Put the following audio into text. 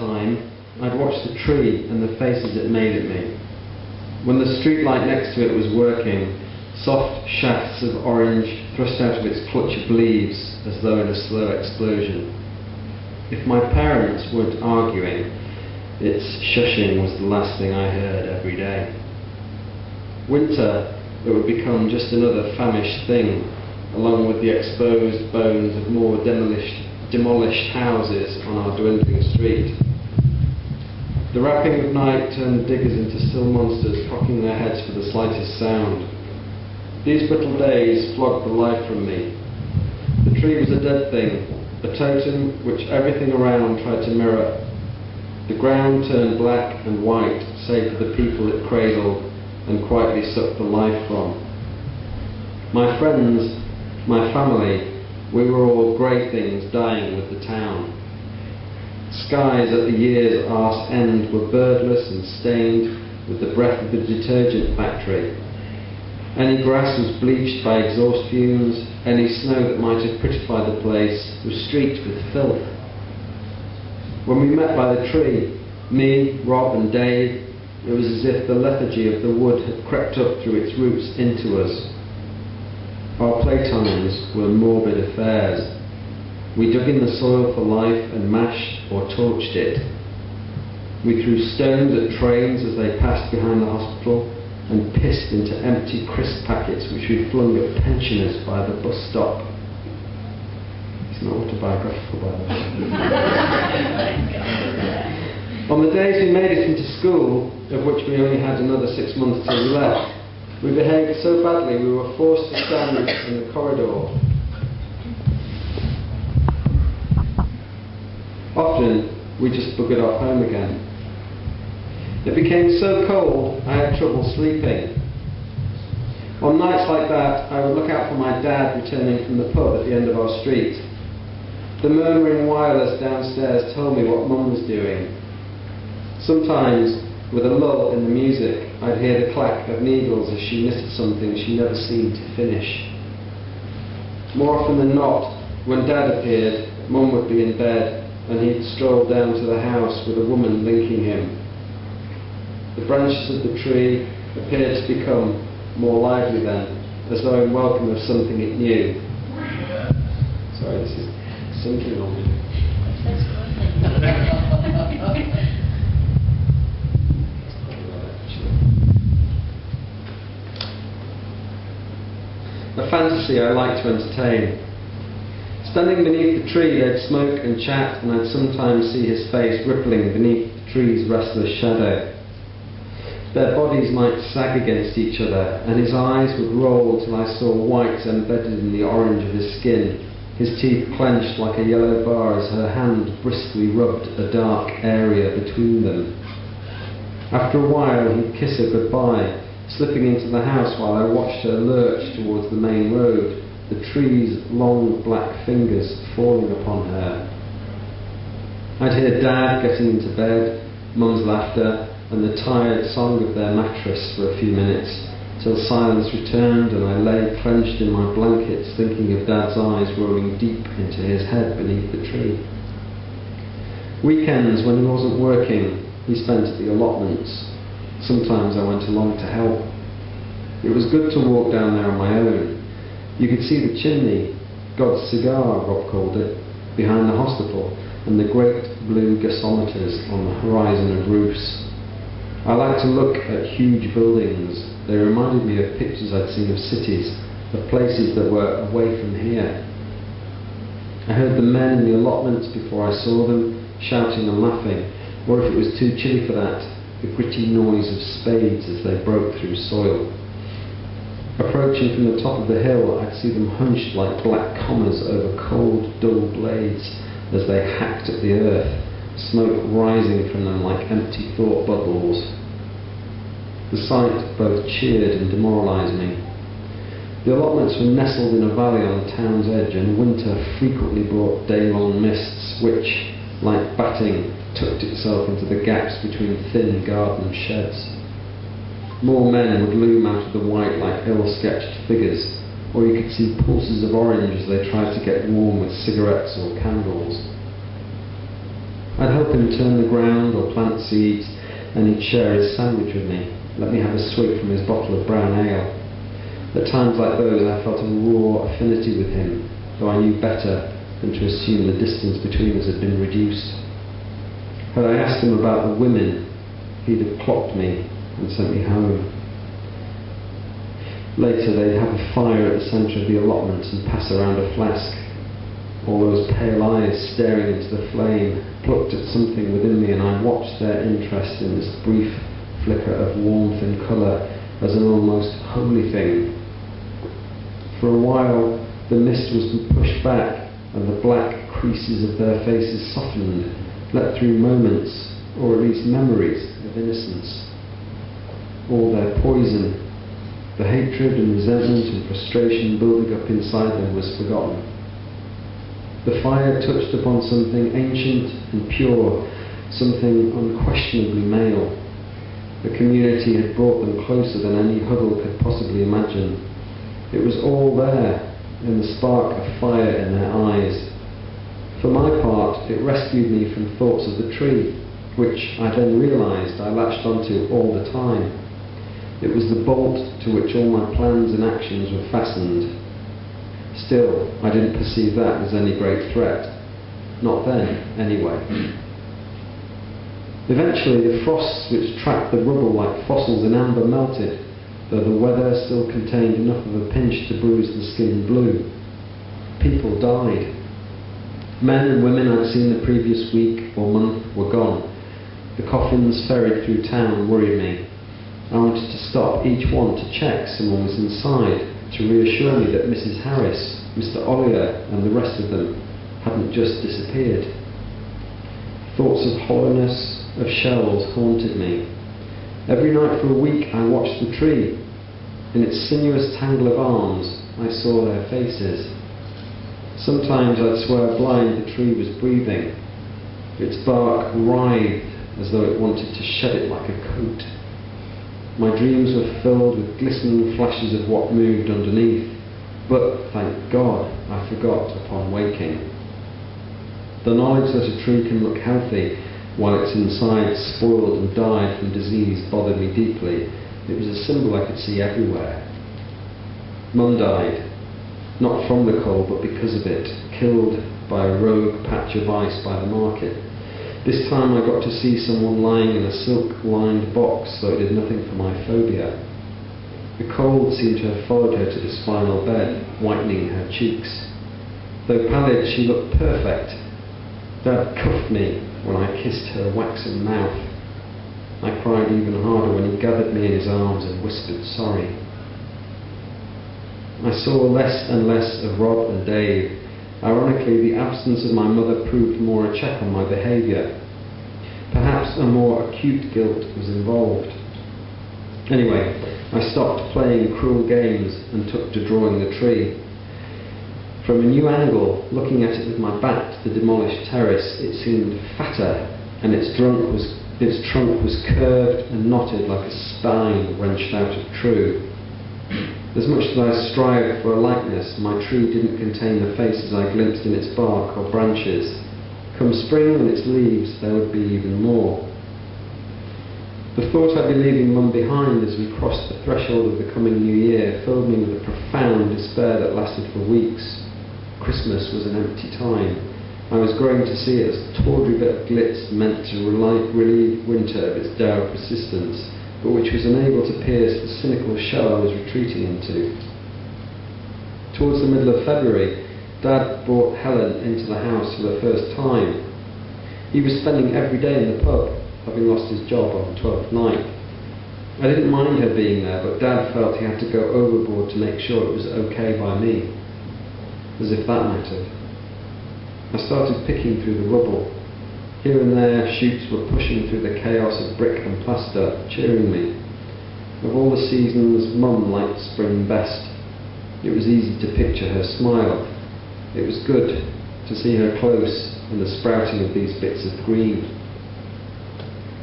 time, I'd watch the tree and the faces it made at me. When the street light next to it was working, soft shafts of orange thrust out of its clutch of leaves as though in a slow explosion. If my parents weren't arguing, its shushing was the last thing I heard every day. Winter, it would become just another famished thing, along with the exposed bones of more demolished houses on our dwindling street. The rapping of night turned diggers into still monsters cocking their heads for the slightest sound. These brittle days flogged the life from me. The tree was a dead thing, a totem which everything around tried to mirror. The ground turned black and white, save for the people it cradled and quietly sucked the life from. My friends, my family, we were all grey things dying with the town. Skies at the year's arse end were birdless and stained with the breath of the detergent factory. Any grass was bleached by exhaust fumes, any snow that might have prettified the place was streaked with filth. When we met by the tree, me, Rob and Dave, it was as if the lethargy of the wood had crept up through its roots into us. Our playtimes were morbid affairs. We dug in the soil for life and mashed or torched it. We threw stones at trains as they passed behind the hospital and pissed into empty crisp packets which we flung at pensioners by the bus stop. It's not autobiographical, by the way. On the days we made it into school, of which we only had another 6 months till we left, we behaved so badly we were forced to stand in the corridor. Often, we just buggered off home again. It became so cold, I had trouble sleeping. On nights like that, I would look out for my dad returning from the pub at the end of our street. The murmuring wireless downstairs told me what Mum was doing. Sometimes, with a lull in the music, I'd hear the clack of needles as she knitted something she never seemed to finish. More often than not, when Dad appeared, Mum would be in bed, and he'd stroll down to the house with a woman linking him. The branches of the tree appeared to become more lively then, as though in welcome of something it knew. Sorry, this is sinking on me. A fantasy I like to entertain. Standing beneath the tree, they'd smoke and chat, and I'd sometimes see his face rippling beneath the tree's restless shadow. Their bodies might sag against each other, and his eyes would roll till I saw white embedded in the orange of his skin, his teeth clenched like a yellow bar as her hand briskly rubbed a dark area between them. After a while, he'd kiss her goodbye, slipping into the house while I watched her lurch towards the main road, the tree's long black fingers falling upon her. I'd hear Dad getting into bed, Mum's laughter, and the tired song of their mattress for a few minutes, till silence returned and I lay clenched in my blankets thinking of Dad's eyes rolling deep into his head beneath the tree. Weekends, when he wasn't working, he spent at the allotments. Sometimes I went along to help. It was good to walk down there on my own. You could see the chimney, God's cigar, Rob called it, behind the hospital, and the great blue gasometers on the horizon of roofs. I liked to look at huge buildings. They reminded me of pictures I'd seen of cities, of places that were away from here. I heard the men in the allotments before I saw them, shouting and laughing, or if it was too chilly for that, the gritty noise of spades as they broke through soil. Approaching from the top of the hill, I'd see them hunched like black commas over cold, dull blades as they hacked at the earth, smoke rising from them like empty thought bubbles. The sight both cheered and demoralised me. The allotments were nestled in a valley on the town's edge, and winter frequently brought day-long mists which, like batting, tucked itself into the gaps between thin garden sheds. More men would loom out of the white like ill-sketched figures, or you could see pulses of orange as they tried to get warm with cigarettes or candles. I'd help him turn the ground or plant seeds, and he'd share his sandwich with me, let me have a swig from his bottle of brown ale. At times like those I felt a raw affinity with him, though I knew better than to assume the distance between us had been reduced. Had I asked him about the women, he'd have clocked me and sent me home. Later they'd have a fire at the centre of the allotment and pass around a flask. All those pale eyes staring into the flame plucked at something within me, and I watched their interest in this brief flicker of warmth and colour as an almost holy thing. For a while the mist was pushed back and the black creases of their faces softened, let through moments, or at least memories, of innocence. All their poison, the hatred and resentment and frustration building up inside them, was forgotten. The fire touched upon something ancient and pure, something unquestionably male. The community had brought them closer than any huddle could possibly imagine. It was all there, in the spark of fire in their eyes. For my part, it rescued me from thoughts of the tree, which I then realised I latched onto all the time. It was the bolt to which all my plans and actions were fastened. Still, I didn't perceive that as any great threat. Not then, anyway. Eventually, the frosts which trapped the rubble like fossils in amber melted, though the weather still contained enough of a pinch to bruise the skin blue. People died. Men and women I'd seen the previous week or month were gone. The coffins ferried through town worried me. I wanted to stop each one to check someone was inside, to reassure me that Mrs. Harris, Mr. Ollier and the rest of them hadn't just disappeared. Thoughts of hollowness, of shells haunted me. Every night for a week I watched the tree. In its sinuous tangle of arms I saw their faces. Sometimes I'd swear blind the tree was breathing. Its bark writhed as though it wanted to shed it like a coat. My dreams were filled with glistening flashes of what moved underneath, but, thank God, I forgot upon waking. The knowledge that a tree can look healthy while its inside spoiled and died from disease bothered me deeply. It was a symbol I could see everywhere. Mum died, not from the cold but because of it, killed by a rogue patch of ice by the market. This time I got to see someone lying in a silk-lined box, so it did nothing for my phobia. The cold seemed to have followed her to the spinal bed, whitening her cheeks. Though pallid, she looked perfect. Dad cuffed me when I kissed her waxen mouth. I cried even harder when he gathered me in his arms and whispered sorry. I saw less and less of Rob and Dave. Ironically, the absence of my mother proved more a check on my behaviour. Perhaps a more acute guilt was involved. Anyway, I stopped playing cruel games and took to drawing the tree. From a new angle, looking at it with my back to the demolished terrace, it seemed fatter, and its trunk was curved and knotted like a spine wrenched out of true. As much as I strived for a likeness, my tree didn't contain the faces I glimpsed in its bark or branches. Come spring and its leaves, there would be even more. The thought I'd be leaving Mum behind as we crossed the threshold of the coming new year filled me with a profound despair that lasted for weeks. Christmas was an empty time. I was growing to see it as a tawdry bit of glitz meant to relieve winter of its dour persistence, but which was unable to pierce the cynical shell I was retreating into. Towards the middle of February, Dad brought Helen into the house for the first time. He was spending every day in the pub, having lost his job on 12th night. I didn't mind her being there, but Dad felt he had to go overboard to make sure it was okay by me. As if that mattered. I started picking through the rubble. Here and there, shoots were pushing through the chaos of brick and plaster, cheering me. Of all the seasons, Mum liked spring best. It was easy to picture her smile. It was good to see her close in the sprouting of these bits of green.